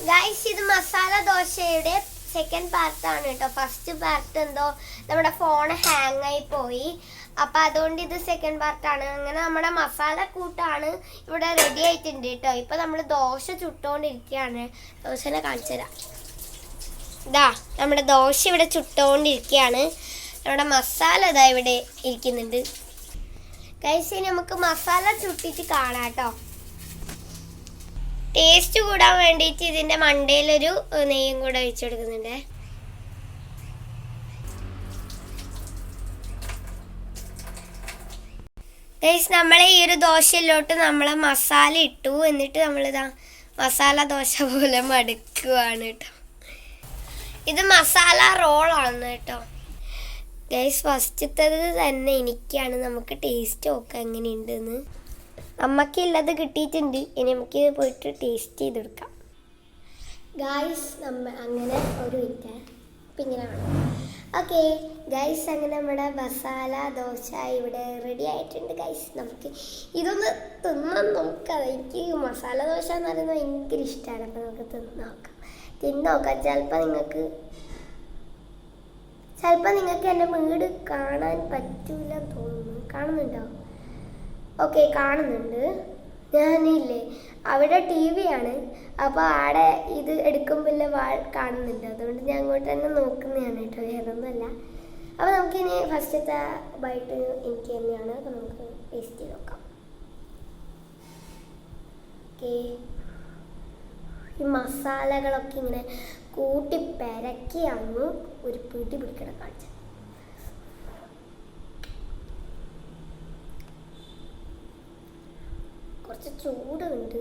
Guys, ഇത് മസാല ദോശയുടെ second പാർട്ടാണ് കേട്ടോ. ഫസ്റ്റ് പാർട്ട് എന്തോ നമ്മുടെ ഫോൺ ഹാങ് ആയി പോയി. അപ്പം അതുകൊണ്ട് ഇത് സെക്കൻഡ് പാർട്ടാണ്. അങ്ങനെ നമ്മുടെ മസാല കൂട്ടാണ് ഇവിടെ റെഡി ആയിട്ടുണ്ട് കേട്ടോ. ഇപ്പം നമ്മൾ ദോശ ചുട്ടുകൊണ്ടിരിക്കുകയാണ്. ദോശനെ കാണിച്ചു തരാം. ഇതാ നമ്മുടെ ദോശ ഇവിടെ ചുട്ടുകൊണ്ടിരിക്കുകയാണ്. നമ്മുടെ മസാല ഇതാ ഇവിടെ ഇരിക്കുന്നുണ്ട്. ഗൈസ്, ഇനി നമുക്ക് മസാല ചുട്ടിട്ട് കാണാം കേട്ടോ. ടേസ്റ്റ് കൂടാൻ വേണ്ടിയിട്ട് ഇതിൻ്റെ മണ്ടയിലൊരു നെയ്യും കൂടെ ഒഴിച്ചെടുക്കുന്നുണ്ട്. ഗൈസ്, നമ്മൾ ഈ ഒരു ദോശയിലോട്ട് നമ്മൾ മസാല ഇട്ടു. എന്നിട്ട് നമ്മളിതാ മസാല ദോശ പോലെ മടുക്കുകയാണ് കേട്ടോ. ഇത് മസാല റോളാണ് കേട്ടോ. ഗൈസ്, ഫസ്റ്റത്തത് തന്നെ എനിക്കാണ്. നമുക്ക് ടേസ്റ്റ് നോക്കാം എങ്ങനെയുണ്ടെന്ന്. അമ്മക്കുള്ളത് കിട്ടിയിട്ടുണ്ട്. ഇനി നമുക്ക് പോയിട്ട് ടേസ്റ്റ് ചെയ്തെടുക്കാം. ഗൈസ്, അങ്ങനെ ഒരു മിനിറ്റ് ഇപ്പം ഇങ്ങനെ വേണം. ഓക്കെ ഗൈസ്, അങ്ങനെ നമ്മുടെ മസാല ദോശ ഇവിടെ റെഡി ആയിട്ടുണ്ട്. ഗൈസ്, നമുക്ക് ഇതൊന്ന് തിന്നാൻ നോക്കാം. എനിക്ക് മസാല ദോശ എന്ന് പറയുന്നത് ഭയങ്കര ഇഷ്ടമാണ്. അപ്പോൾ നമുക്ക് തിന്ന് നോക്കാം. ചിലപ്പോൾ നിങ്ങൾക്ക് എൻ്റെ വീട് കാണാൻ പറ്റൂല തോന്നുന്നു. കാണുന്നുണ്ടോ? ഓക്കെ, കാണുന്നുണ്ട്. ഞാനില്ലേ അവിടെ ടി വി ആണ്. അപ്പോൾ ആടെ ഇത് എടുക്കുമ്പോൾ കാണുന്നുണ്ട്. അതുകൊണ്ട് ഞാൻ അങ്ങോട്ട് തന്നെ നോക്കുന്നതാണ് കേട്ടോ, വേറൊന്നുമല്ല. അപ്പോൾ നമുക്കിനി ഫസ്റ്റത്തെ ബൈറ്റ് എനിക്ക് തന്നെയാണ്. അപ്പോൾ നമുക്ക് ടേസ്റ്റ് ചെയ്ത് നോക്കാം. ഓക്കെ, ഈ മസാലകളൊക്കെ ഇങ്ങനെ കൂട്ടി പെരക്കിയാണ് ഒരു പിടി പിടിക്കണം കാണിച്ചത്. കുറച്ച് ചൂടുണ്ട്.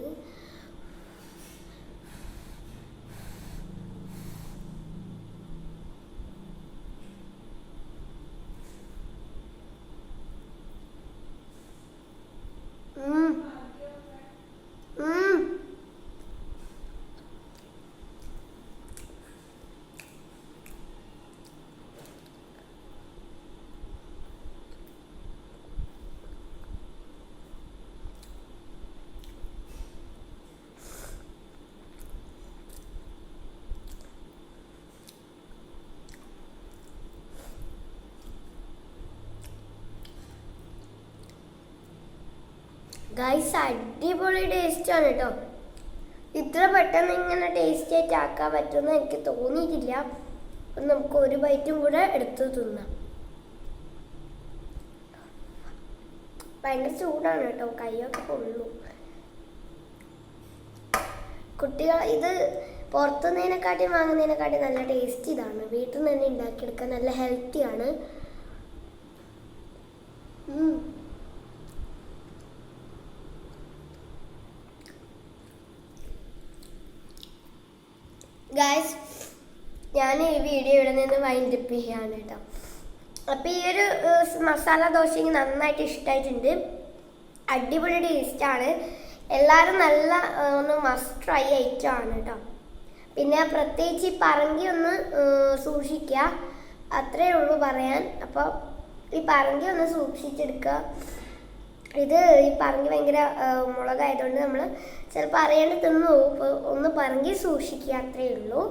ഗൈസ്, അടിപൊളി ടേസ്റ്റാണ് കേട്ടോ. ഇത്ര പെട്ടെന്ന് ഇങ്ങനെ ടേസ്റ്റ് ആയിട്ട് ആക്കാൻ പറ്റുമെന്ന് എനിക്ക് തോന്നിയിട്ടില്ല. അപ്പം നമുക്ക് ഒരു ബൈറ്റും കൂടെ എടുത്ത് തിന്നാം. ഭയങ്കര ചൂടാണ് കേട്ടോ, കൈയൊക്കെ പൊള്ളു. കുട്ടികൾ ഇത് പുറത്തുനിന്നതിനെക്കാട്ടി വാങ്ങുന്നതിനെക്കാട്ടി നല്ല ടേസ്റ്റ് ഇതാണ്. വീട്ടിൽ നിന്ന് തന്നെ ഉണ്ടാക്കിയെടുക്കാൻ നല്ല ഹെൽത്തിയാണ്. ഗായ്സ്, ഞാൻ ഈ വീഡിയോ ഇവിടെ നിന്ന് വൈൻഡപ്പ് ചെയ്യാണ് കേട്ടോ. അപ്പോൾ ഈ ഒരു മസാല ദോശ എനിക്ക് നന്നായിട്ട് ഇഷ്ടമായിട്ടുണ്ട്. അടിപൊളി ടേസ്റ്റാണ്. എല്ലാവരും നല്ല ഒന്ന് മസ്റ്റ് ട്രൈ ഐറ്റമാണ് കേട്ടോ. പിന്നെ പ്രത്യേകിച്ച് ഈ പറങ്കി ഒന്ന് സൂക്ഷിക്കുക, അത്രയേ ഉള്ളൂ പറയാൻ. അപ്പോൾ ഈ പറങ്കി ഒന്ന് സൂക്ഷിച്ചെടുക്കുക. ഇത് ഈ പറങ്കി ഭയങ്കര മുളകായതുകൊണ്ട് നമ്മൾ ചിലപ്പോൾ അറിയാണ്ട് തിന്നു പോകും. ഇപ്പോൾ ഒന്ന് പറങ്കി സൂക്ഷിക്കുക, അത്രയേ ഉള്ളൂ.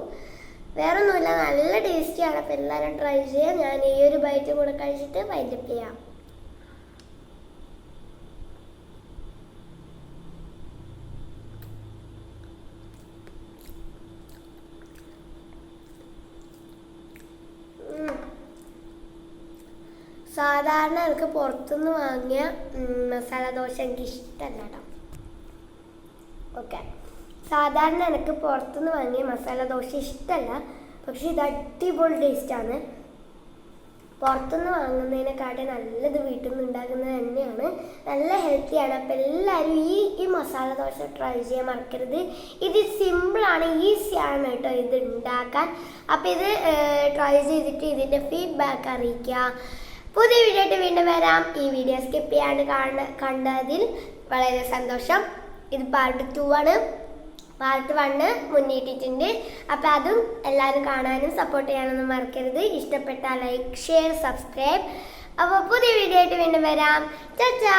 വേറെ ഒന്നുമില്ല, നല്ല ടേസ്റ്റിയാണ്. അപ്പോൾ എല്ലാവരും ട്രൈ ചെയ്യാം. ഞാൻ ഈ ഒരു ബൈറ്റും കൂടെ കഴിച്ചിട്ട് വൈൻഡപ്പ് ചെയ്യാം. സാധാരണ എനിക്ക് പുറത്തുനിന്ന് വാങ്ങിയ മസാല ദോശ എനിക്ക് ഇഷ്ടമല്ല കേട്ടോ. ഓക്കെ, സാധാരണ എനിക്ക് പുറത്തുനിന്ന് വാങ്ങിയ മസാല ദോശ ഇഷ്ടമല്ല. പക്ഷെ ഇത് അടിപൊളി ടേസ്റ്റാണ്. പുറത്തുനിന്ന് വാങ്ങുന്നതിനെക്കാട്ടി നല്ലത് വീട്ടിൽ നിന്ന് ഉണ്ടാക്കുന്നത് തന്നെയാണ്. നല്ല ഹെൽത്തിയാണ്. അപ്പോൾ എല്ലാവരും ഈ മസാല ദോശ ട്രൈ ചെയ്യാൻ മറക്കരുത്. ഇത് സിമ്പിളാണ്, ഈസിയാണ് കേട്ടോ ഇത് ഉണ്ടാക്കാൻ. അപ്പോൾ ഇത് ട്രൈ ചെയ്തിട്ട് ഇതിൻ്റെ ഫീഡ്ബാക്ക് അറിയിക്കുക. പുതിയ വീഡിയോ ആയിട്ട് വീണ്ടും വരാം. ഈ വീഡിയോ സ്കിപ്പ് ചെയ്യാണ്ട് കണ്ടതിൽ വളരെ സന്തോഷം. ഇത് പാർട്ട് 2 ആണ്. പാർട്ട് 1 മുന്നിട്ടിട്ടുണ്ട്. അപ്പോൾ അതും എല്ലാവരും കാണാനും സപ്പോർട്ട് ചെയ്യാനൊന്നും മറക്കരുത്. ഇഷ്ടപ്പെട്ടാൽ ലൈക്ക്, ഷെയർ, സബ്സ്ക്രൈബ്. അപ്പോൾ പുതിയ വീഡിയോ ആയിട്ട് വീണ്ടും വരാം. ചാ